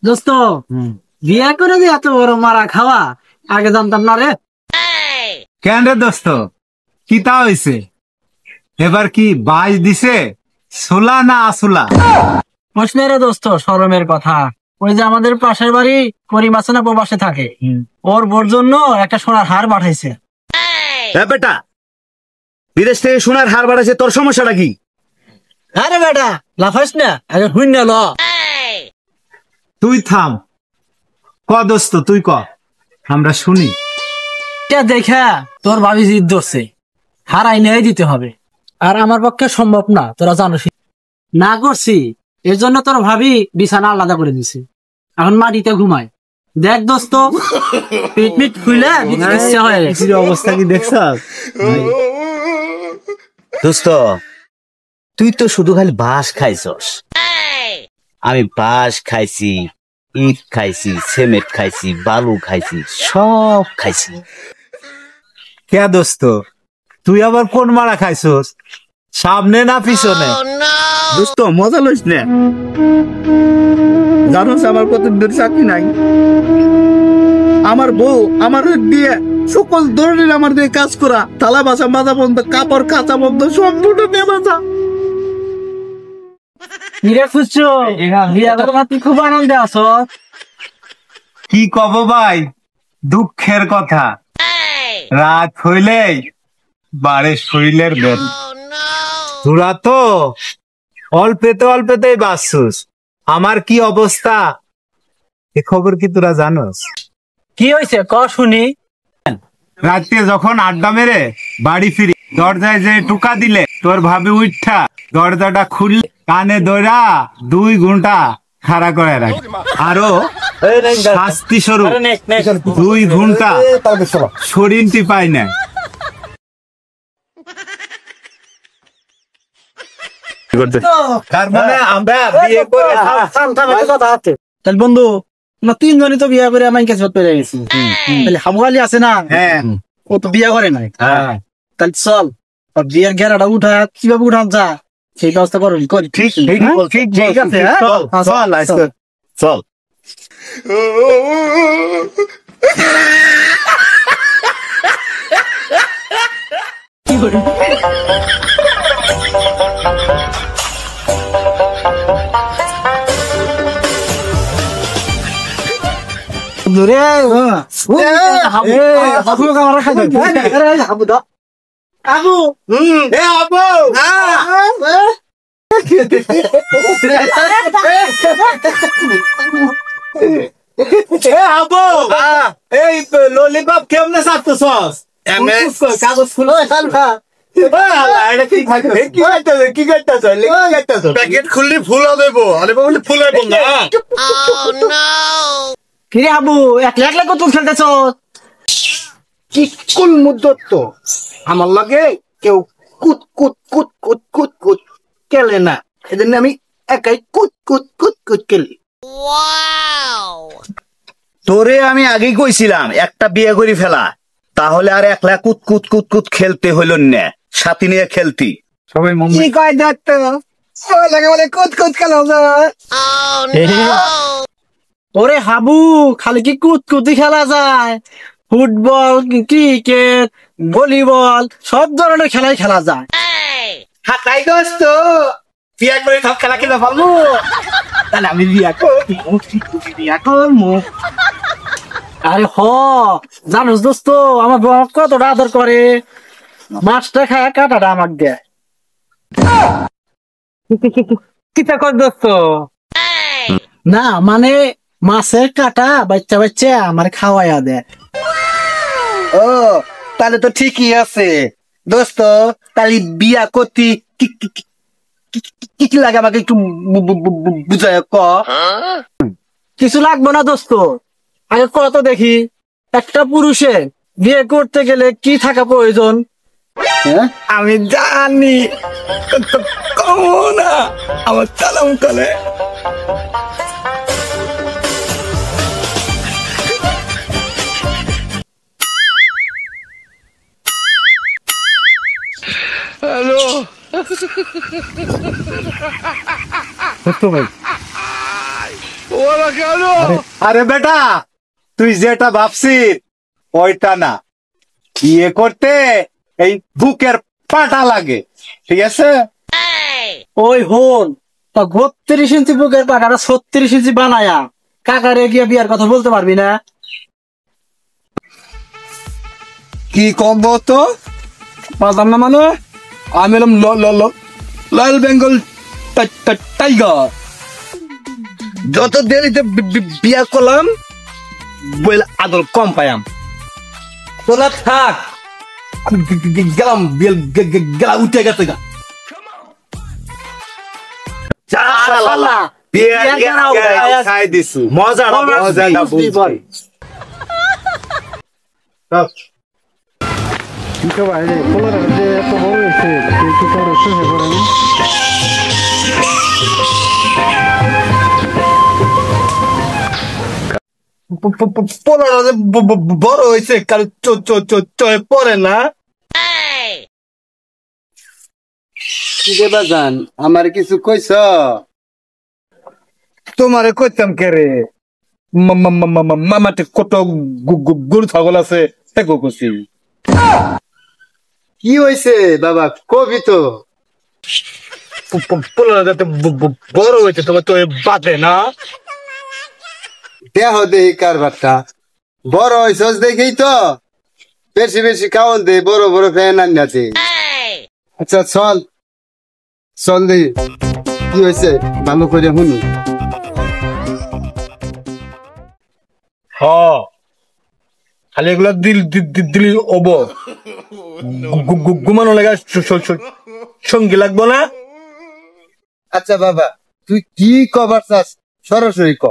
দোস্ত বিয়া করে যে এত বড় মারা খাওয়া আগে জানতাম না রে। কেন রে দোস্ত, কি তা হইছে? এবার কি বাজ দিছে সোলা না আসুলা? প্রশ্নের রে দোস্ত, শরমের কথা। ওই যে আমাদের পাশের বাড়ি করিম আছে না, প্রবাসে থাকে, ওর বোর জন্য একটা সোনার হার পাঠাইছে। বেটা, বিদেশ থেকে সোনার হার বাড়াইছে, তোর সমস্যাটা কি? আরে বেটা লাফাইস না, আগে হুইন ল। তুই থাম, ক দোস্ত তুই ক, আমরা শুনি। দেখা তোর ভাবি জিদ ধরছে, হার আইনেই দিতে হবে, আর আমার পক্ষে সম্ভব না, তোরা জানোস না করছি। এর জন্য তোর ভাবি বিছানা আলাদা করে দিছে, এখন মাটিতে ঘুমায়। দেখ দোস্ত, পিট পিট খুলে ইচ্ছা হয়ে গেছে। অবস্থা কি দেখছ? দোস্ত, তুই তো শুধু খালি বাঁশ খাইছস। আমি বাঁশ খাইছি, ইট খাইছি, সিমেন্ট খাইছি, বালু খাইছি, সব খাইছি। কে দোস্ত, তুই আবার কোন মারা খাইছস, সামনে না পিছনে? দোস্ত মজা লইস না, জানোস আমার কত দূর চাকরি নাই। আমার বউ আমার দিয়ে সকল ধরনের আমার দিয়ে কাজ করা, থালা বাসা মাজা বন্ধ, কাপড় কাঁচা বন্ধ, সম্পূর্ণ দিয়ে বাঁচা। নিরে খুঁজছো বিয়া করে তুই খুব আনন্দে আছো। কি কব ভাই, দুঃখের কথা। রাত হইলেই বাড়ে শরীরের বেদ। তোরা তো অল্পেতেই বাঁচছুস, আমার কি অবস্থা এ খবর কি তোরা জানোস? কি হয়েছে ক শুনি। রাতে যখন আড্ডা মেরে বাড়ি ফিরি, দরজায় যে টুকা দিলে তোর ভাবি উঠা দরজাটা খুললে কানে দইরা 2 ঘন্টা খাড়া করে রাখে, আরো শাস্তি স্বরূপ 2 ঘন্টা শরীর টিপাই না। তার মানে আমরা বিয়ে করে তাহলে বন্ধু না, 3 জনই তো বিয়া করে আমার কাছে পেরে গেছি। তাহলে হাবুয়ালি আছে না, ও তো বিয়া করে নাই। তাহলে চল বিয়ের ঘেরাটা উঠা, কিভাবে উঠান যা সেই ব্যবস্থা করবি। ঠিক আছে, চল। এই ললিপপ কেমনে চাপতেছস? কাগজ ফুলো প্যাকেট খুললি ফুল দেবো, আরে বলি ফুল দেবো না। কিরে আবু, একলা একলা কত খেলতেছ? কি কুল মুদ্দত আমার লাগে কেউ কুত কুত কুত কুত কুত কুত কেলে না, এজন্য আমি একাই কুত কুত কুত কুত কেলি। তোরে আমি আগেই কইছিলাম একটা বিয়ে করে ফেলা, তাহলে আর একলা কুত কুত কুত কুত খেলতে হইল না, সাথী নিয়ে খেলতি। সবাই কি কয় দত্ত, ওই লাগে বলে কুত কুত খেলা যায়। ওরে হাবু, খালি কি কুতকুতি খেলা যায়? ফুটবল, ক্রিকেট, ভলিবল সব ধরনের খেলাই খেলা যায়। হাতাই দোস্ত, বিয়া করে সব খেলা খেলে পারবো। তাহলে আমি বিয়া করবো। আরে হ, জানোস দোস্ত আমার বউ কতটা আদর করে, মাছটা খায় কাটাটা আমাকে দেয়। কিতা কর দোস্ত? না মানে মাছের কাটা বাচ্চা বাচ্চা আমার খাওয়াইয়া দেয়। ও তাহলে তো ঠিকই আছে দোস্ত, তাহলে বিয়া করতে কি কি লাগে আমাকে একটু বুঝায় ক। কিছু লাগবে না দোস্ত, আগে কত দেখি একটা পুরুষে বিয়ে করতে গেলে কি থাকা প্রয়োজন। আমি জানি না, আমার চালাম কলে। হ্যালো দোস্ত ভাই, ওরা আরে বেটা, তুই যেটা ভাবছিস ওইটা না। বিয়ে করতে এই বুকের পাটা লাগে, ঠিক আছে? ওই হন, তা 32 ইঞ্চি বুকের পাটাটা 36 ইঞ্চি বানায়া কাকারে গিয়ে বিয়ার কথা বলতে পারবি না? কি কম তো পারতাম না মানে? আমি এলাম লাল বেঙ্গল টাইগার। যত দেরিতে বিয়া করলাম বলে আদর কম পাইয়াম। তোরা থাক, গেলাম গেলা উঠে গেছে গা। খাই দিছু, মজাটা বুঝছি। পোলাটা যে বড় হয়েছে কারো চয়ে পড়ে না। কি রে বাজান, আমার কিছু কইছ? তোমারে কইতাম কে রে, মামাতে কত গরু ছাগল আছে তাকে কইছি। কি হয়েছে বাবা, কবি তো। পোলাটা যাতে বড় হয়েছে তোমার তো বাদে না। দেহ দেহি কারবারটা বড় হয়েছস দেখেই তো বেশি বেশি খাওয়ান দে, বড় বড় ফ্যান আনতে। আচ্ছা চল চল দেখি কি হয়েছে, ভালো করে শুনি। হ, খালি এগুলা দিলি হব। ঘুমানো লাগা সঙ্গী লাগবো না। আচ্ছা বাবা, তুই কি কবার চাস সরাসরি ক।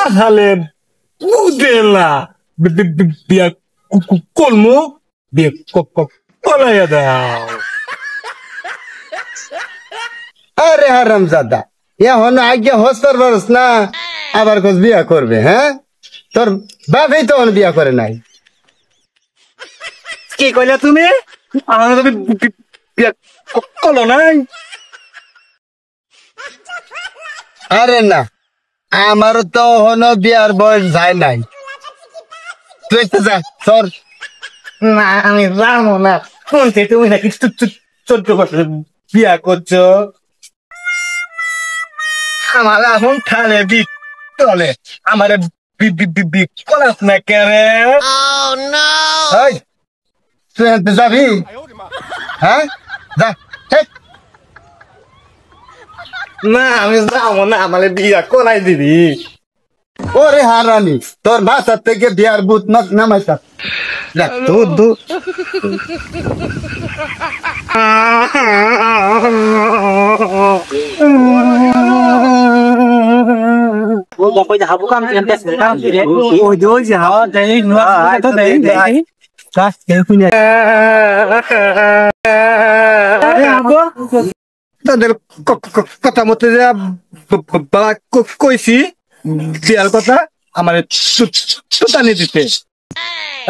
তাহলে বুঝে না বিয়া করমু, বিয়ে কলাইয়া দাও। আরে হারাম জাদা, এখন আগে হস্তার পারস না, আবার কোস বিয়া করবে? হ্যাঁ, তোর বাপই তো বিয়া করে নাই। কি কইলা তুমি? আমার বিয়া কলো নাই। আরে না, আমার তো হনো বিয়ার বয়স যায় নাই। তুই তো যা তোর। না আমি জানো না, শুনছি তুমি নাকি 14 বছর বিয়া করছো। আমার এখন খালে চলে, আমার কলাস না কেরে। এই, তুই আনতে যাবি? হ্যাঁ, যা। হেই, না আমি যাবো না, আমার বিয়া করাই দিবি। ওরে হারানি, তোর বাসার থেকে বিয়ার বুথ নামাইতা। দূর দূর। ওই যে হাবু কাম ওই যে হাওয়া দেয় তো দেয় দেয় কাজ কেউ শুনে তাদের কথা মতো যে বাবা কইছি বিয়ার কথা, আমার সুতানি দিতে।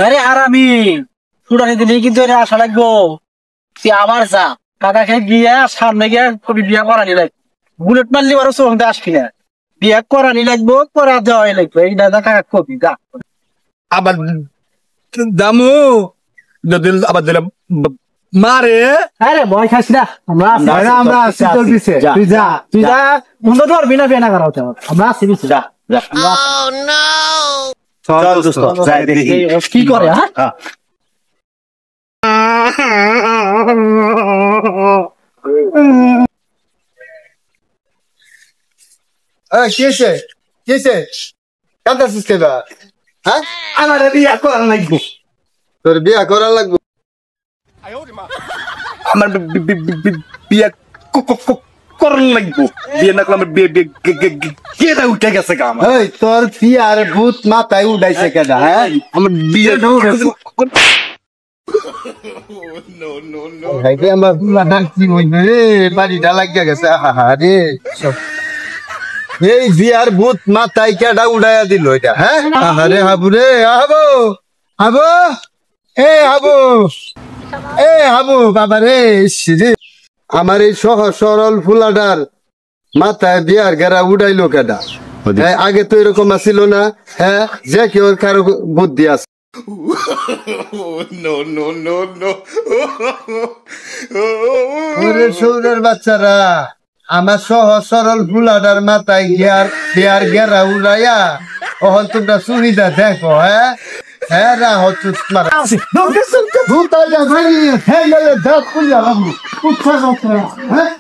আরে হারামি সুডানি দিলে কিন্তু এটা আশা লাগবো। তুই আবার যা কাকাকে গিয়া সামনে গিয়া কবি বিয়া করানি লাগবে। বুলেট মারলি আরো চোখে আসবি না, বিয়া করানি লাগবো, করা দেওয়াই লাগবে। এই দাদা কাকা কবি গা আবার দামু যদি আবার দিলে মারে। আরে ভয় খাস না, আমরা আমরা আছি তোর পিছে, তুই যা। তুই যা, বন্ধু ধরবি না, বিয়ে না করা হতে আমরা আছি পিছে। যা চল দোস্ত, যাই দেখি কি করে। হ্যাঁ কি হয়েছে, কি হয়েছে, কাঁদাছিস কে? হ্যাঁ, আমার বিয়া করা লাগবো, তোর বিয়া করা লাগবে। আমার বিয়া করা লাগবো। বিয়ে না করলে আমার বিয়ে উঠে গেছে গা আমার। এই, তোর বিয়ার ভূত মাথায় উঠাইছে কেডা? হ্যাঁ, আমার বিয়ে আমার কি হইবে রে, বাড়িটা লাগিয়া গেছে। রে এই বিয়ার ভূত মাথায় কেডা উড়াইয়া দিল এটা? হ্যাঁ, আরে হাবু রে, হাবু হাবু, হাবু, হাবু বাবা রে। আমার এই সহজ সরল ফুলাডার মাথায় বিয়ার গেরা উড়াইলো কেডা? হ্যাঁ, আগে তো এরকম আসিল না। হ্যাঁ, যে কেউ কারো বুদ্ধি আছে। ওরে সৌরের বাচ্চারা, আমার সহজ সরল ফুলাডার মাথায় বিয়ার গেরা উড়াইয়া ওহন তোমরা সুবিধা দেখো। হ্যাঁ হ্যাঁ, রা হচ্ছে মারা ভূতাইয়া ভাই, হ্যাঁ গেলে দাঁত খুলিয়া লাগলো। হ্যাঁ